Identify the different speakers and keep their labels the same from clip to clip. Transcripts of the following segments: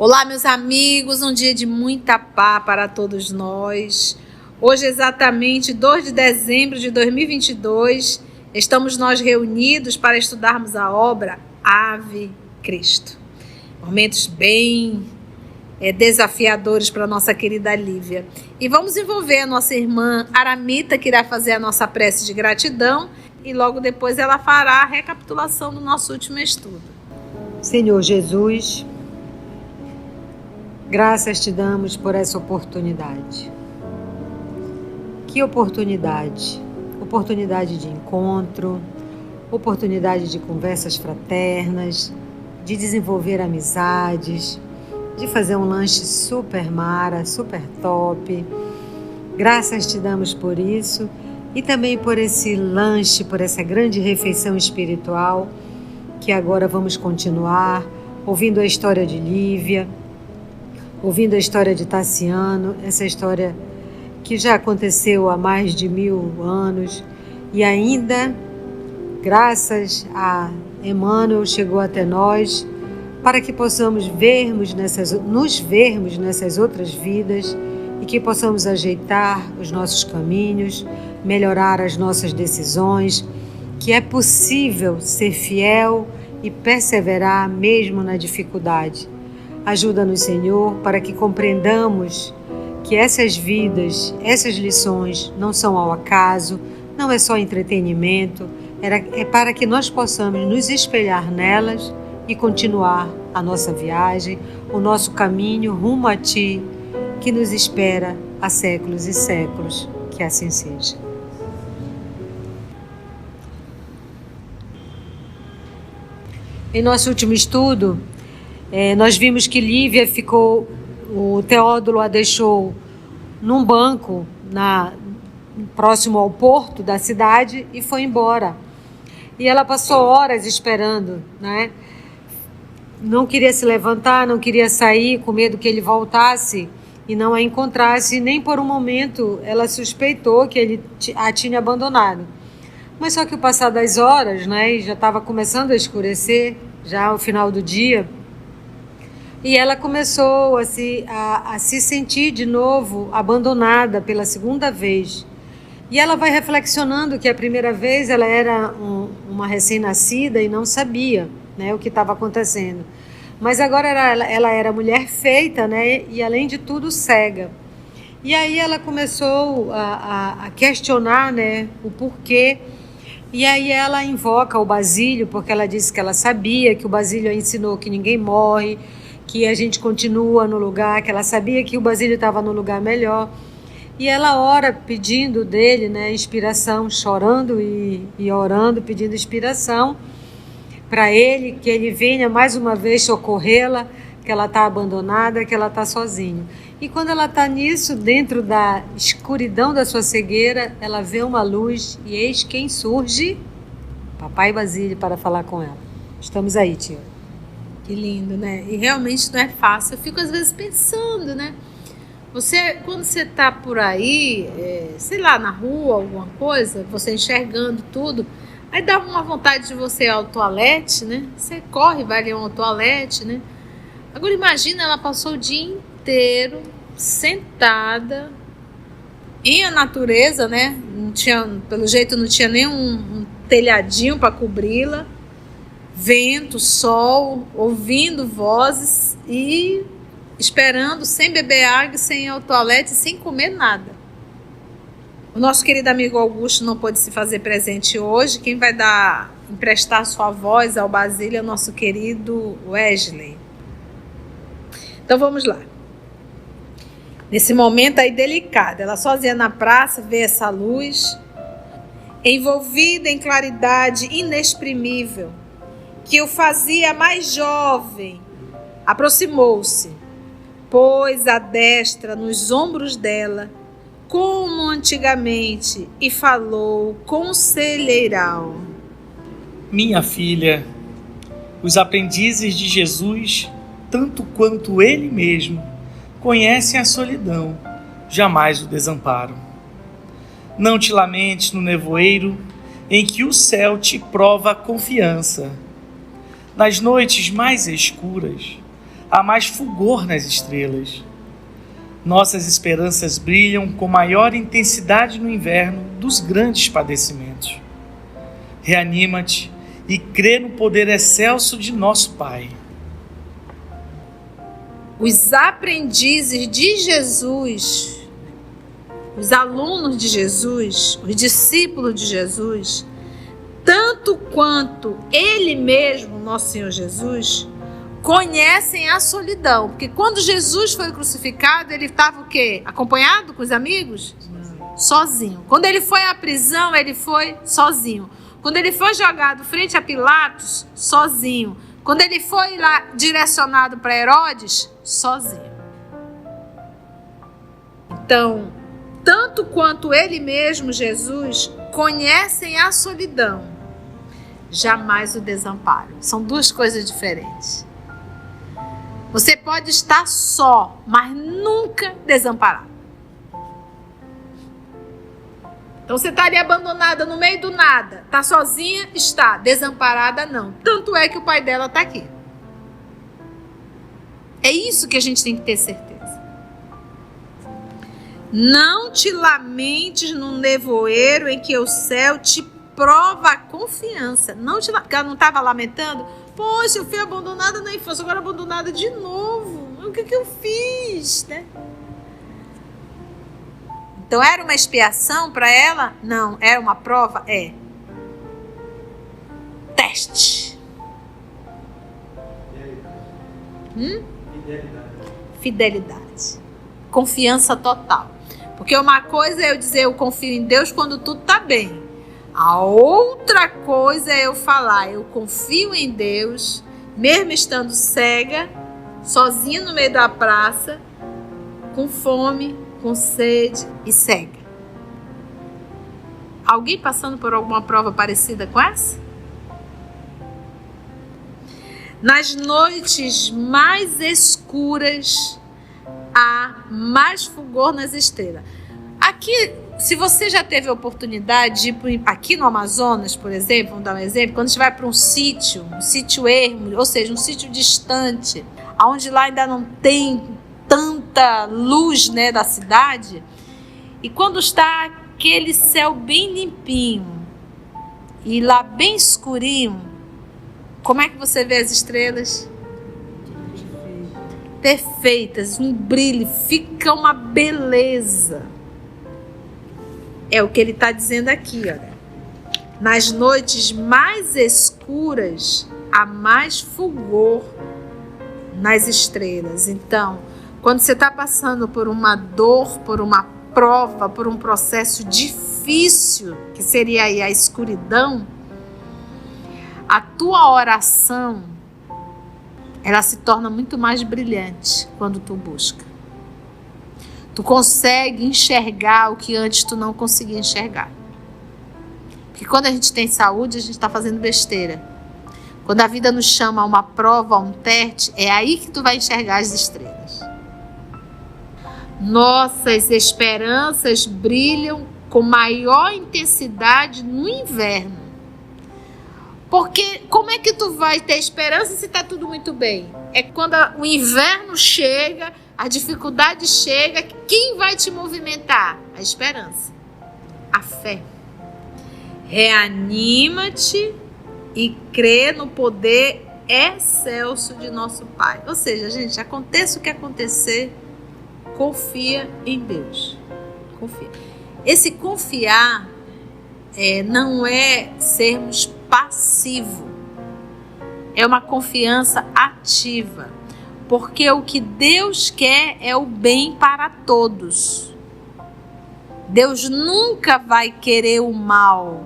Speaker 1: Olá, meus amigos, um dia de muita paz para todos nós. Hoje, exatamente 2 de dezembro de 2022, estamos nós reunidos para estudarmos a obra Ave Cristo. Momentos bem desafiadores para a nossa querida Lívia. E vamos envolver a nossa irmã Aramita, que irá fazer a nossa prece de gratidão, e logo depois ela fará a recapitulação do nosso último estudo.
Speaker 2: Senhor Jesus, graças te damos por essa oportunidade. Que oportunidade? Oportunidade de encontro, oportunidade de conversas fraternas, de desenvolver amizades, de fazer um lanche super mara, super top. Graças te damos por isso e também por esse lanche, por essa grande refeição espiritual que agora vamos continuar, ouvindo a história de Lívia, ouvindo a história de Tassiano, essa história que já aconteceu há mais de 1000 anos e ainda, graças a Emmanuel, chegou até nós para que possamos nos vermos nessas outras vidas e que possamos ajeitar os nossos caminhos, melhorar as nossas decisões, que é possível ser fiel e perseverar mesmo na dificuldade. Ajuda-nos, Senhor, para que compreendamos que essas vidas, essas lições não são ao acaso, não é só entretenimento, é para que nós possamos nos espelhar nelas e continuar a nossa viagem, o nosso caminho rumo a Ti, que nos espera há séculos e séculos. Que assim seja. Em nosso último estudo, nós vimos que Lívia o Teódulo a deixou num banco próximo ao porto da cidade e foi embora. E ela passou horas esperando, né? Não queria se levantar, não queria sair, com medo que ele voltasse e não a encontrasse. Nem por um momento ela suspeitou que ele a tinha abandonado. Mas só que o passar das horas, né, já estava começando a escurecer, já ao final do dia, e ela começou a se sentir de novo abandonada pela segunda vez. E ela vai reflexionando que a primeira vez ela era uma recém-nascida e não sabia, né, o que estava acontecendo. Mas agora ela era mulher feita, né, e além de tudo cega. E aí ela começou a questionar, né, o porquê. E aí ela invoca o Basílio, porque ela disse que ela sabia que o Basílio a ensinou que ninguém morre, que a gente continua no lugar, que ela sabia que o Basílio estava no lugar melhor. E ela ora pedindo dele, né, inspiração, chorando e orando, pedindo inspiração para ele, que ele venha mais uma vez socorrê-la, que ela está abandonada, que ela está sozinha. E quando ela está nisso, dentro da escuridão da sua cegueira, ela vê uma luz e eis quem surge? Papai Basílio para falar com ela. Estamos aí, tia.
Speaker 1: Que lindo, né? E realmente não é fácil. Eu fico às vezes pensando, né? Quando você está por aí, sei lá, na rua, alguma coisa, você enxergando tudo, aí dá uma vontade de você ir ao toalete, né? Você corre, vai ali ao toalete, né? Agora imagina, ela passou o dia inteiro sentada em a natureza, né? Pelo jeito não tinha nem um telhadinho para cobri-la, vento, sol, ouvindo vozes e esperando, sem beber água, sem ir ao toalete, sem comer nada. O nosso querido amigo Augusto não pôde se fazer presente hoje. Quem vai emprestar sua voz ao Basílio é o nosso querido Wesley. Então vamos lá. Nesse momento aí delicado, ela sozinha na praça vê essa luz, envolvida em claridade inexprimível, que o fazia mais jovem. Aproximou-se, pôs a destra nos ombros dela, como antigamente, e falou conselheiral:
Speaker 3: Minha filha, os aprendizes de Jesus, tanto quanto ele mesmo, conhecem a solidão, jamais o desamparo. Não te lamentes no nevoeiro em que o céu te prova a confiança. Nas noites mais escuras, há mais fulgor nas estrelas. Nossas esperanças brilham com maior intensidade no inverno dos grandes padecimentos. Reanima-te e crê no poder excelso de nosso Pai.
Speaker 1: Os aprendizes de Jesus, os alunos de Jesus, os discípulos de Jesus, tanto quanto Ele mesmo, nosso Senhor Jesus, conhecem a solidão. Porque quando Jesus foi crucificado, ele estava o quê? Acompanhado com os amigos? Sozinho. Quando ele foi à prisão, ele foi sozinho. Quando ele foi jogado frente a Pilatos, sozinho. Quando ele foi lá direcionado para Herodes, sozinho. Então, tanto quanto ele mesmo, Jesus, conhecem a solidão, jamais o desamparo. São duas coisas diferentes. Você pode estar só, mas nunca desamparado. Então você estaria abandonada no meio do nada. Está sozinha? Está. Desamparada? Não. Tanto é que o pai dela está aqui. É isso que a gente tem que ter certeza. Não te lamentes no nevoeiro em que o céu te prova a confiança. Porque ela não estava lamentando? Poxa, eu fui abandonada na infância, agora abandonada de novo. O que eu fiz, né? Então, era uma expiação para ela? Não. Era uma prova? É. Teste. Fidelidade. Confiança total. Porque uma coisa é eu dizer eu confio em Deus quando tudo está bem. A outra coisa é eu falar, eu confio em Deus, mesmo estando cega, sozinha no meio da praça, com fome, com sede e cega. Alguém passando por alguma prova parecida com essa? Nas noites mais escuras, há mais fulgor nas estrelas. Aqui, se você já teve a oportunidade de ir aqui no Amazonas, por exemplo, vamos dar um exemplo, quando você vai para um sítio ermo, ou seja, um sítio distante, onde lá ainda não tem tanta luz, né, da cidade, e quando está aquele céu bem limpinho e lá bem escurinho, como é que você vê as estrelas? Perfeitas, um brilho, fica uma beleza. É o que ele está dizendo aqui, olha. Nas noites mais escuras, há mais fulgor nas estrelas. Então, quando você está passando por uma dor, por uma prova, por um processo difícil, que seria aí a escuridão, a tua oração, ela se torna muito mais brilhante quando tu busca. Tu consegue enxergar o que antes tu não conseguia enxergar. Porque quando a gente tem saúde, a gente está fazendo besteira. Quando a vida nos chama a uma prova, a um teste, é aí que tu vai enxergar as estrelas. Nossas esperanças brilham com maior intensidade no inverno. Porque como é que tu vai ter esperança se está tudo muito bem? É quando o inverno chega, a dificuldade chega, quem vai te movimentar? A esperança, a fé. Reanima-te e crê no poder excelso de nosso Pai. Ou seja, gente, aconteça o que acontecer, confia em Deus. Confia. Esse confiar não é sermos passivos. É uma confiança ativa. Porque o que Deus quer é o bem para todos. Deus nunca vai querer o mal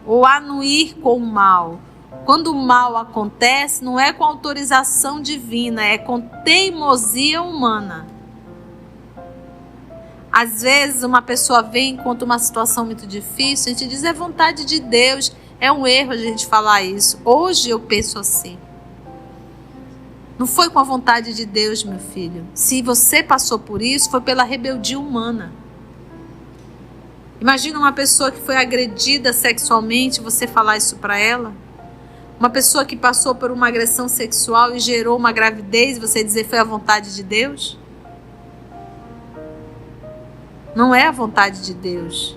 Speaker 1: ou anuir com o mal. Quando o mal acontece, não é com autorização divina, é com teimosia humana. Às vezes uma pessoa vem e conta uma situação muito difícil, a gente diz, é vontade de Deus. É um erro a gente falar isso. Hoje eu penso assim. Não foi com a vontade de Deus, meu filho. Se você passou por isso, foi pela rebeldia humana. Imagina uma pessoa que foi agredida sexualmente, você falar isso para ela. Uma pessoa que passou por uma agressão sexual e gerou uma gravidez, você dizer foi a vontade de Deus? Não é a vontade de Deus.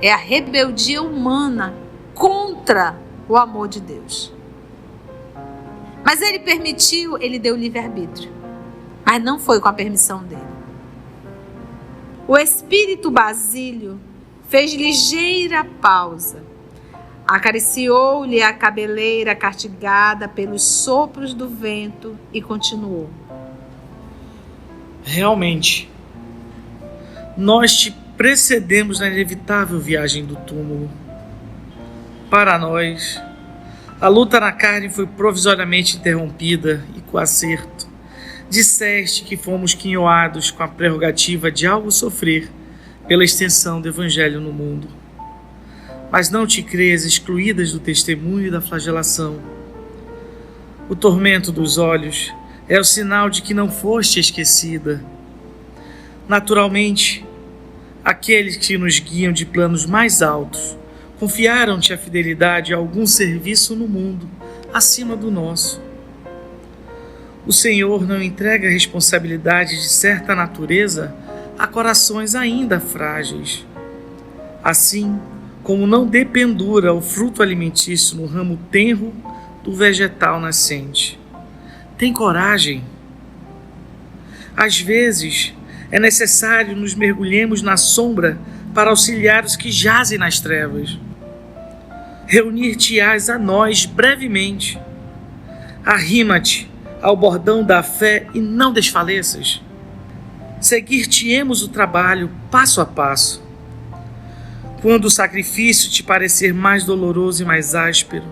Speaker 1: É a rebeldia humana contra o amor de Deus. Mas ele permitiu, ele deu livre-arbítrio. Mas não foi com a permissão dele. O espírito Basílio fez ligeira pausa. Acariciou-lhe a cabeleira castigada pelos sopros do vento e continuou.
Speaker 3: Realmente, nós te precedemos na inevitável viagem do túmulo. Para nós, a luta na carne foi provisoriamente interrompida e com acerto. Disseste que fomos quinhoados com a prerrogativa de algo sofrer pela extensão do Evangelho no mundo. Mas não te crês excluídas do testemunho e da flagelação. O tormento dos olhos é o sinal de que não foste esquecida. Naturalmente, aqueles que nos guiam de planos mais altos confiaram-te a fidelidade a algum serviço no mundo acima do nosso. O Senhor não entrega responsabilidades de certa natureza a corações ainda frágeis. Assim como não dependura o fruto alimentício no ramo tenro do vegetal nascente. Tem coragem. Às vezes, é necessário nos mergulhemos na sombra para auxiliar os que jazem nas trevas. Reunir-te-ás a nós brevemente. Arrima-te ao bordão da fé e não desfaleças. Seguir-te-emos o trabalho passo a passo. Quando o sacrifício te parecer mais doloroso e mais áspero,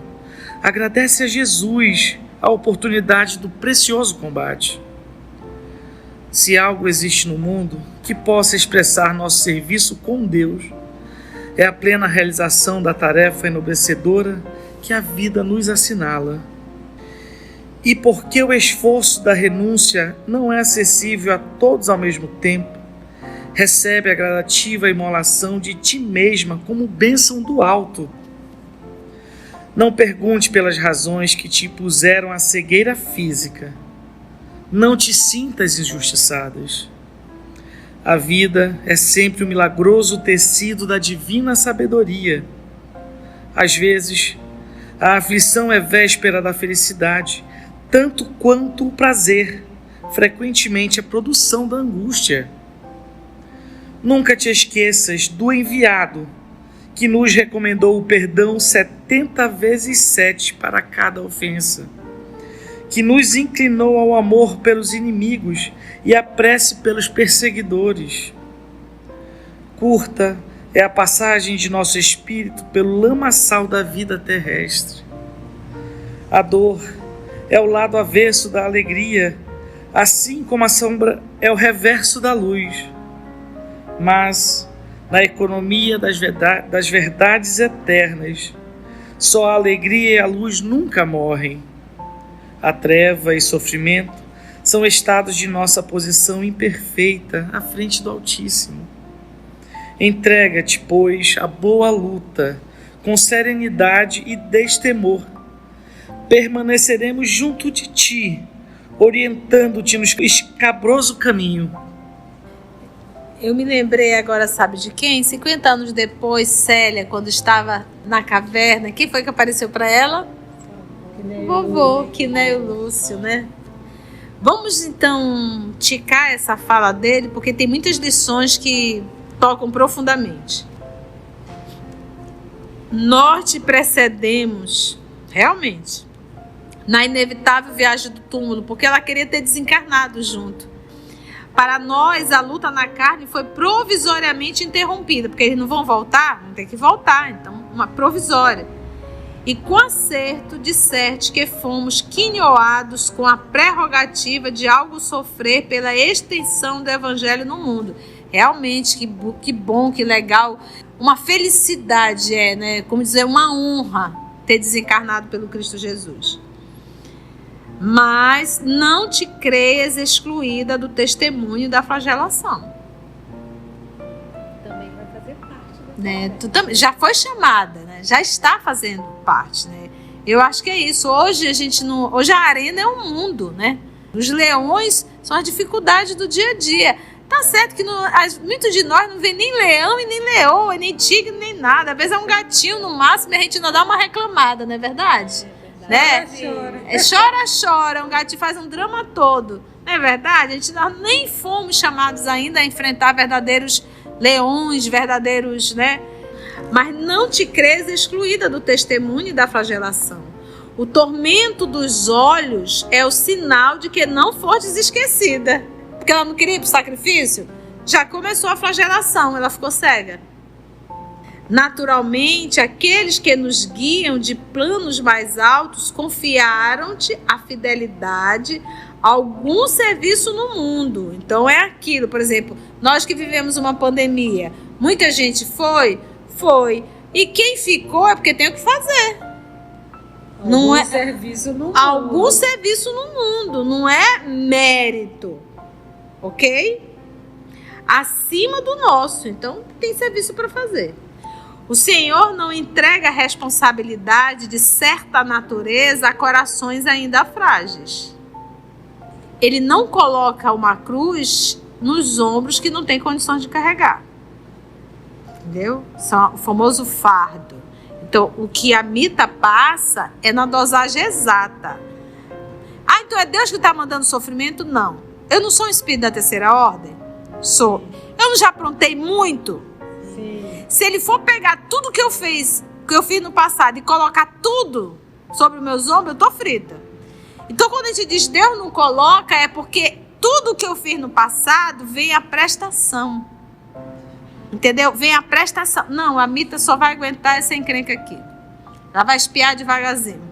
Speaker 3: agradece a Jesus a oportunidade do precioso combate. Se algo existe no mundo que possa expressar nosso serviço com Deus, é a plena realização da tarefa enobrecedora que a vida nos assinala. E porque o esforço da renúncia não é acessível a todos ao mesmo tempo, recebe a gradativa imolação de ti mesma como bênção do alto. Não pergunte pelas razões que te impuseram a cegueira física. Não te sintas injustiçadas. A vida é sempre o milagroso tecido da divina sabedoria. Às vezes, a aflição é véspera da felicidade, tanto quanto o prazer, frequentemente a produção da angústia. Nunca te esqueças do enviado, que nos recomendou o perdão 70 vezes 7 para cada ofensa, que nos inclinou ao amor pelos inimigos e à prece pelos perseguidores. Curta é a passagem de nosso espírito pelo lamaçal da vida terrestre. A dor é o lado avesso da alegria, assim como a sombra é o reverso da luz. Mas, na economia das verdades eternas, só a alegria e a luz nunca morrem. A treva e sofrimento são estados de nossa posição imperfeita à frente do Altíssimo. Entrega-te, pois, à boa luta, com serenidade e destemor. Permaneceremos junto de ti, orientando-te no escabroso caminho.
Speaker 1: Eu me lembrei agora, sabe de quem? 50 anos depois, Célia, quando estava na caverna, quem foi que apareceu para ela? Vovô, Quinéio Lúcio, né? Vamos então ticar essa fala dele, porque tem muitas lições que tocam profundamente. Nós te precedemos, realmente, na inevitável viagem do túmulo, porque ela queria ter desencarnado junto. Para nós, a luta na carne foi provisoriamente interrompida, porque eles não vão voltar? Vão ter que voltar, então, uma provisória. E com acerto, disserte que fomos quinhoados com a prerrogativa de algo sofrer pela extensão do Evangelho no mundo. Realmente, que bom, que legal. Uma felicidade, né? Como dizer, uma honra ter desencarnado pelo Cristo Jesus. Mas não te creias excluída do testemunho da flagelação.
Speaker 2: Também vai fazer parte
Speaker 1: né? Tu já foi chamada, né? Já está fazendo parte, né? Eu acho que é isso. Hoje a arena é o mundo, né? Os leões são as dificuldades do dia a dia. Tá certo que muitos de nós não vê nem leão e nem leoa, nem tigre, nem nada. Às vezes é um gatinho no máximo e a gente não dá uma reclamada, não é verdade? Né? Chora. Um gatinho faz um drama todo. Não é verdade? Nós nem fomos chamados ainda a enfrentar verdadeiros leões, verdadeiros, né? Mas não te crês excluída do testemunho e da flagelação. O tormento dos olhos é o sinal de que não fostes esquecida. Porque ela não queria ir para o sacrifício? Já começou a flagelação, ela ficou cega. Naturalmente, aqueles que nos guiam de planos mais altos confiaram-te a fidelidade a algum serviço no mundo. Então é aquilo, por exemplo, nós que vivemos uma pandemia, muita gente foi. E quem ficou é porque tem o que fazer.
Speaker 2: Algum serviço no mundo.
Speaker 1: Algum serviço no mundo, não é mérito. Ok? Acima do nosso. Então, tem serviço para fazer. O Senhor não entrega a responsabilidade de certa natureza a corações ainda frágeis. Ele não coloca uma cruz nos ombros que não tem condições de carregar. Entendeu? O famoso fardo. Então, o que a Mita passa é na dosagem exata. Ah, então é Deus que está mandando sofrimento? Não. Eu não sou um espírito da terceira ordem? Sou. Eu não já aprontei muito?
Speaker 2: Sim.
Speaker 1: Se ele for pegar tudo que eu fiz no passado e colocar tudo sobre os meus ombros, eu tô frita. Então, quando a gente diz Deus não coloca, é porque tudo que eu fiz no passado vem a prestação. Entendeu? Vem a prestação. Não, a Mita só vai aguentar essa encrenca aqui. Ela vai espiar devagarzinho.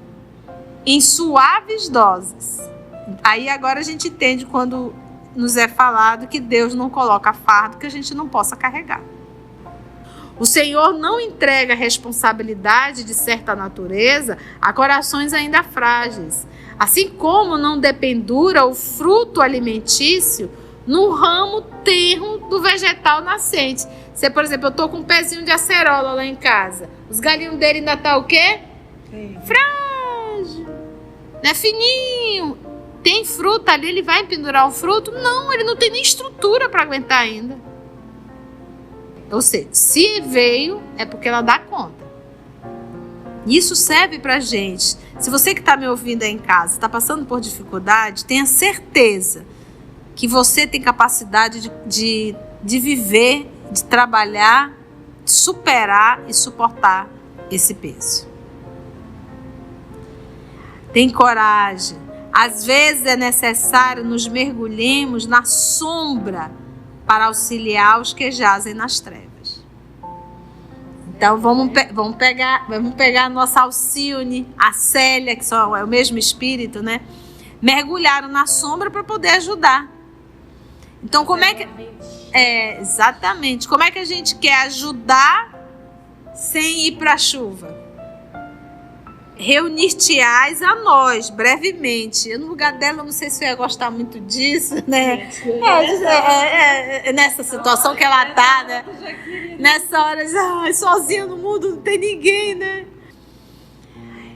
Speaker 1: Em suaves doses. Aí agora a gente entende quando nos é falado que Deus não coloca fardo que a gente não possa carregar. O Senhor não entrega responsabilidade de certa natureza a corações ainda frágeis. Assim como não dependura o fruto alimentício no ramo tenro do vegetal nascente. Se, por exemplo, eu estou com um pezinho de acerola lá em casa, os galinhos dele ainda estão o quê?
Speaker 2: Sim.
Speaker 1: Frágil. Não é fininho. Tem fruta ali, ele vai pendurar o fruto? Não, ele não tem nem estrutura para aguentar ainda. Ou seja, se veio, é porque ela dá conta. Isso serve pra gente. Se você que está me ouvindo aí em casa está passando por dificuldade, tenha certeza que você tem capacidade de viver, de trabalhar, de superar e suportar esse peso. Tem coragem. Às vezes é necessário nos mergulhemos na sombra para auxiliar os que jazem nas trevas. Então vamos pegar a nossa Alcione, a Célia, que é o mesmo espírito, né? Mergulharam na sombra para poder ajudar. Então como é que... exatamente. Como é que a gente quer ajudar sem ir para a chuva? Reunir-te-ás a nós, brevemente. Eu, no lugar dela, eu não sei se eu ia gostar muito disso, né? Nessa situação que ela tá, né? Nessa hora, sozinha no mundo, não tem ninguém, né?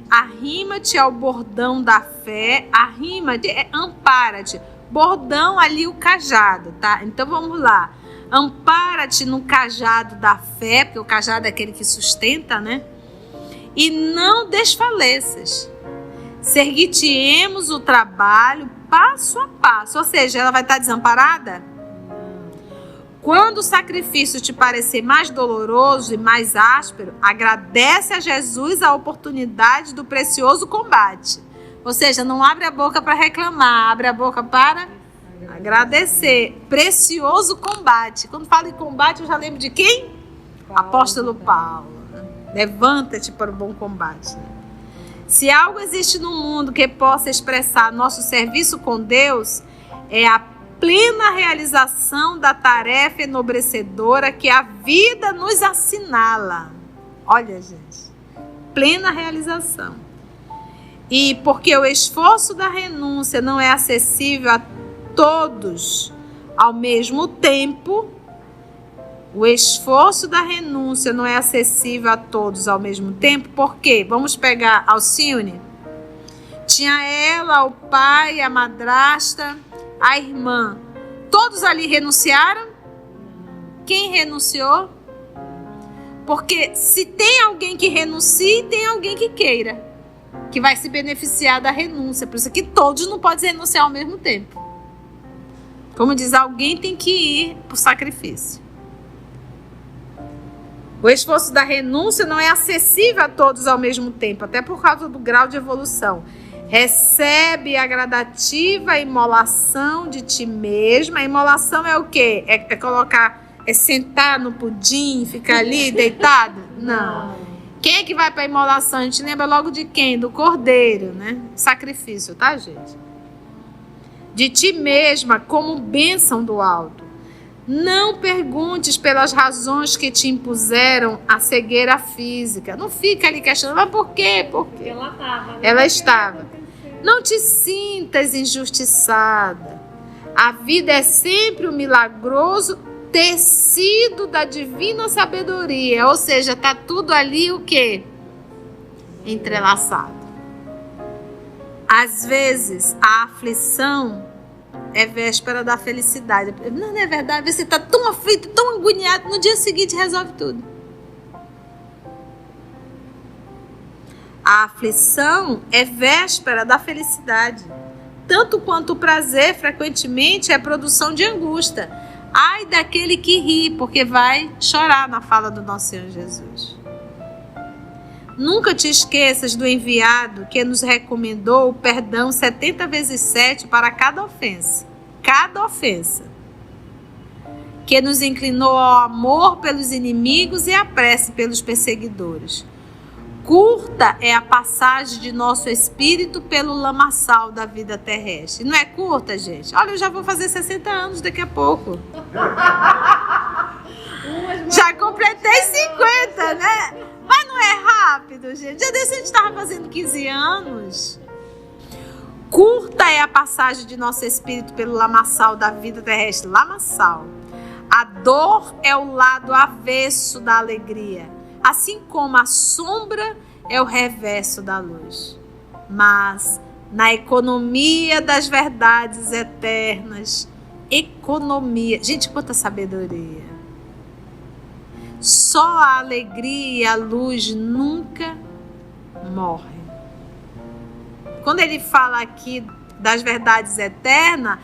Speaker 1: Arrima-te ao bordão da fé, arrima-te, ampara-te. Bordão ali, o cajado, tá? Então, vamos lá. Ampara-te no cajado da fé, porque o cajado é aquele que sustenta, né? E não desfaleças. Seguir-te-emos o trabalho passo a passo. Ou seja, ela vai estar desamparada? Quando o sacrifício te parecer mais doloroso e mais áspero, agradece a Jesus a oportunidade do precioso combate. Ou seja, não abre a boca para reclamar, abre a boca para agradecer. Precioso combate. Quando falo em combate, eu já lembro de quem? Apóstolo Paulo. Levanta-te para o bom combate. Se algo existe no mundo que possa expressar nosso serviço com Deus, é a plena realização da tarefa enobrecedora que a vida nos assinala. Olha, gente, plena realização. E porque o esforço da renúncia não é acessível a todos ao mesmo tempo, O esforço da renúncia não é acessível a todos ao mesmo tempo. Por quê? Vamos pegar Alcione. Tinha ela, o pai, a madrasta, a irmã. Todos ali renunciaram? Quem renunciou? Porque se tem alguém que renuncie, tem alguém que queira, que vai se beneficiar da renúncia. Por isso que todos não podem renunciar ao mesmo tempo. Como diz, alguém tem que ir para o sacrifício. O esforço da renúncia não é acessível a todos ao mesmo tempo, até por causa do grau de evolução. Recebe a gradativa imolação de ti mesma. A imolação é o quê? É colocar, é sentar no pudim, ficar ali deitado? Não. Quem é que vai para a imolação? A gente lembra logo de quem? Do cordeiro, né? Sacrifício, tá, gente? De ti mesma como bênção do alto. Não perguntes pelas razões que te impuseram a cegueira física. Não fica ali questionando, mas por quê? Porque ela estava. Não te sintas injustiçada. A vida é sempre um milagroso tecido da divina sabedoria. Ou seja, está tudo ali o quê? Entrelaçado. Às vezes, a aflição é véspera da felicidade. Não é verdade? Você está tão aflito, tão agoniado, no dia seguinte resolve tudo. A aflição é véspera da felicidade. Tanto quanto o prazer, frequentemente, é produção de angústia. Ai daquele que ri, porque vai chorar, na fala do nosso Senhor Jesus. Nunca te esqueças do enviado que nos recomendou o perdão 70 vezes 7 para cada ofensa. Cada ofensa. Que nos inclinou ao amor pelos inimigos e à prece pelos perseguidores. Curta é a passagem de nosso espírito pelo lamaçal da vida terrestre. Não é curta, gente? Olha, eu já vou fazer 60 anos daqui a pouco. Já completei 50, né? Mas não é rápido, gente. Já desse a gente estava fazendo 15 anos. Curta é a passagem de nosso espírito pelo lamaçal da vida terrestre. Lamaçal. A dor é o lado avesso da alegria. Assim como a sombra é o reverso da luz. Mas na economia das verdades eternas, economia. Gente, quanta sabedoria. Só a alegria e a luz nunca morrem. Quando ele fala aqui das verdades eternas,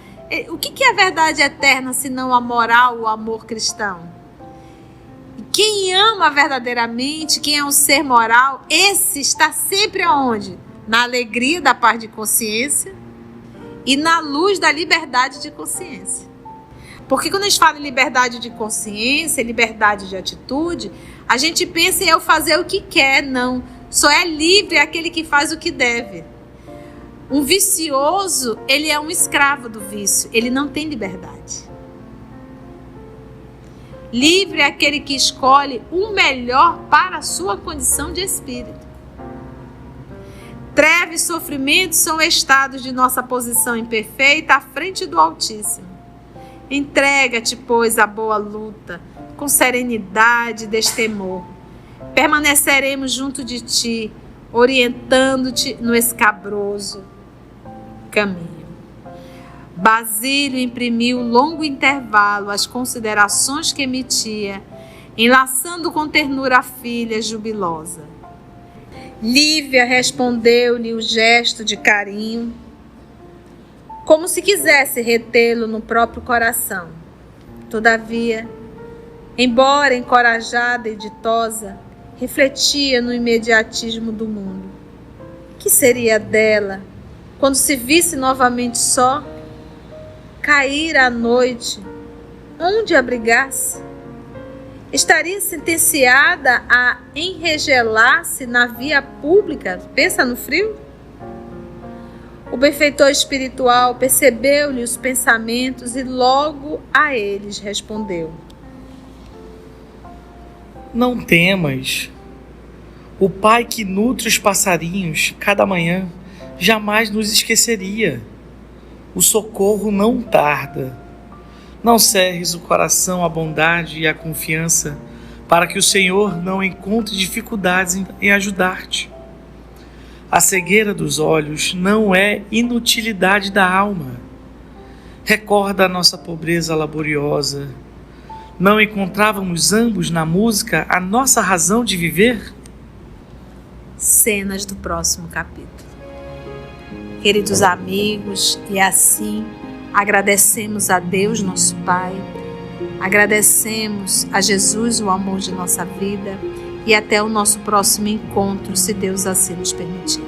Speaker 1: o que é a verdade eterna senão a moral, o amor cristão? Quem ama verdadeiramente, quem é um ser moral, esse está sempre aonde? Na alegria da paz de consciência e na luz da liberdade de consciência. Porque quando a gente fala em liberdade de consciência, liberdade de atitude, a gente pensa em eu fazer o que quer. Não, só é livre aquele que faz o que deve. Um vicioso, ele é um escravo do vício, ele não tem liberdade. Livre é aquele que escolhe o melhor para a sua condição de espírito. Treva e sofrimento são estados de nossa posição imperfeita à frente do Altíssimo. Entrega-te, pois, à boa luta, com serenidade e destemor. Permaneceremos junto de ti, orientando-te no escabroso caminho. Basílio imprimiu longo intervalo às considerações que emitia, enlaçando com ternura a filha jubilosa. Lívia respondeu-lhe o gesto de carinho, como se quisesse retê-lo no próprio coração. Todavia, embora encorajada e ditosa, refletia no imediatismo do mundo. Que seria dela quando se visse novamente só? Cair à noite, onde abrigar-se? Estaria sentenciada a enregelar-se na via pública? Pensa no frio? O benfeitor espiritual percebeu-lhe os pensamentos e logo a eles respondeu:
Speaker 3: Não temas. O Pai que nutre os passarinhos cada manhã jamais nos esqueceria. O socorro não tarda. Não cerres o coração à bondade e à confiança, para que o Senhor não encontre dificuldades em ajudar-te. A cegueira dos olhos não é inutilidade da alma. Recorda a nossa pobreza laboriosa. Não encontrávamos ambos na música a nossa razão de viver?
Speaker 1: Cenas do próximo capítulo. Queridos amigos, e assim agradecemos a Deus, nosso Pai, agradecemos a Jesus, o amor de nossa vida, e até o nosso próximo encontro, se Deus assim nos permitir.